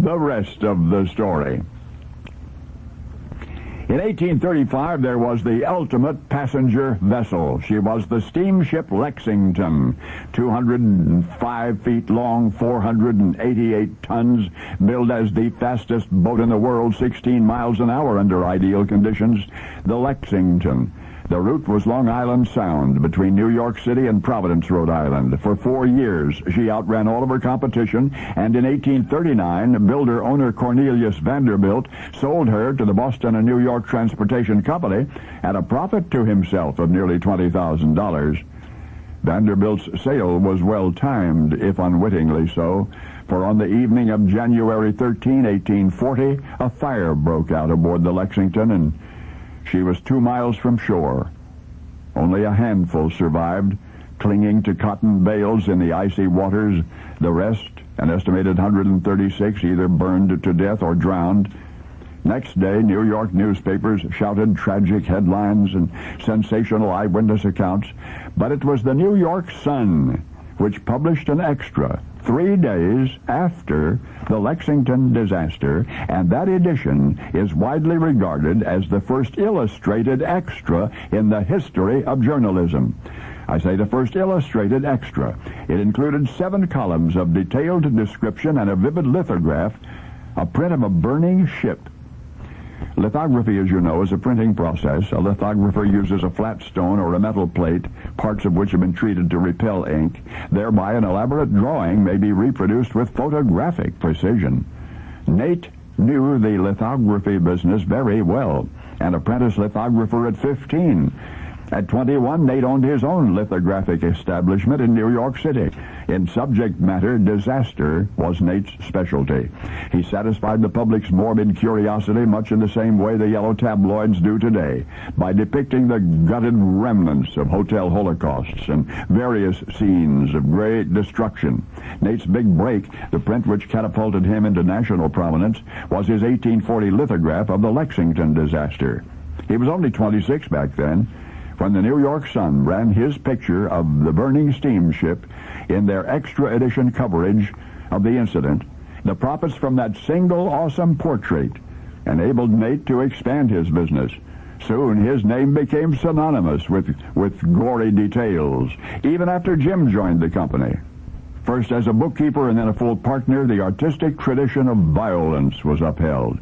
the rest of the story. In 1835, there was the ultimate passenger vessel. She was the steamship Lexington, 205 feet long, 488 tons, billed as the fastest boat in the world, 16 miles an hour under ideal conditions, the Lexington. The route was Long Island Sound between New York City and Providence, Rhode Island. For 4 years, she outran all of her competition, and in 1839, builder-owner Cornelius Vanderbilt sold her to the Boston and New York Transportation Company at a profit to himself of nearly $20,000. Vanderbilt's sale was well-timed, if unwittingly so, for on the evening of January 13, 1840, a fire broke out aboard the Lexington, and she was 2 miles from shore. Only a handful survived, clinging to cotton bales in the icy waters. The rest, an estimated 136, either burned to death or drowned. Next day, New York newspapers shouted tragic headlines and sensational eyewitness accounts, but it was the New York Sun which published an extra 3 days after the Lexington disaster, and that edition is widely regarded as the first illustrated extra in the history of journalism. I say the first illustrated extra. It included 7 columns of detailed description and a vivid lithograph, a print of a burning ship. Lithography, as you know, is a printing process. A lithographer uses a flat stone or a metal plate, parts of which have been treated to repel ink. Thereby, an elaborate drawing may be reproduced with photographic precision. Nate knew the lithography business very well, an apprentice lithographer at 15. At 21, Nate owned his own lithographic establishment in New York City. In subject matter, disaster was Nate's specialty. He satisfied the public's morbid curiosity much in the same way the yellow tabloids do today, by depicting the gutted remnants of hotel holocausts and various scenes of great destruction. Nate's big break, the print which catapulted him into national prominence, was his 1840 lithograph of the Lexington disaster. He was only 26 back then, when the New York Sun ran his picture of the burning steamship in their extra edition coverage of the incident. The profits from that single awesome portrait enabled Nate to expand his business. Soon his name became synonymous with gory details, even after Jim joined the company. First as a bookkeeper and then a full partner, the artistic tradition of violence was upheld.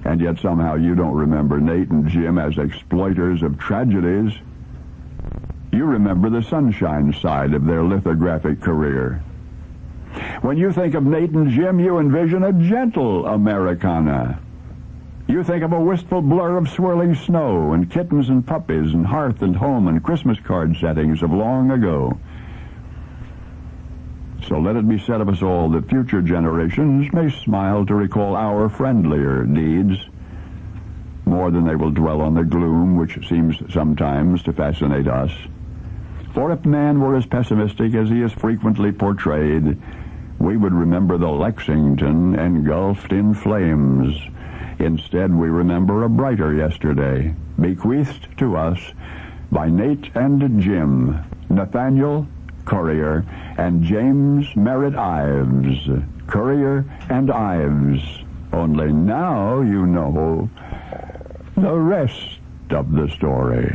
And yet somehow you don't remember Nate and Jim as exploiters of tragedies. You remember the sunshine side of their lithographic career. When you think of Nate and Jim, you envision a gentle Americana. You think of a wistful blur of swirling snow and kittens and puppies and hearth and home and Christmas card settings of long ago. So let it be said of us all that future generations may smile to recall our friendlier deeds, more than they will dwell on the gloom which seems sometimes to fascinate us. For if man were as pessimistic as he is frequently portrayed, we would remember the Lexington engulfed in flames. Instead, we remember a brighter yesterday, bequeathed to us by Nate and Jim, Nathaniel, Currier, and James Merritt Ives. Currier and Ives. Only now you know the rest of the story.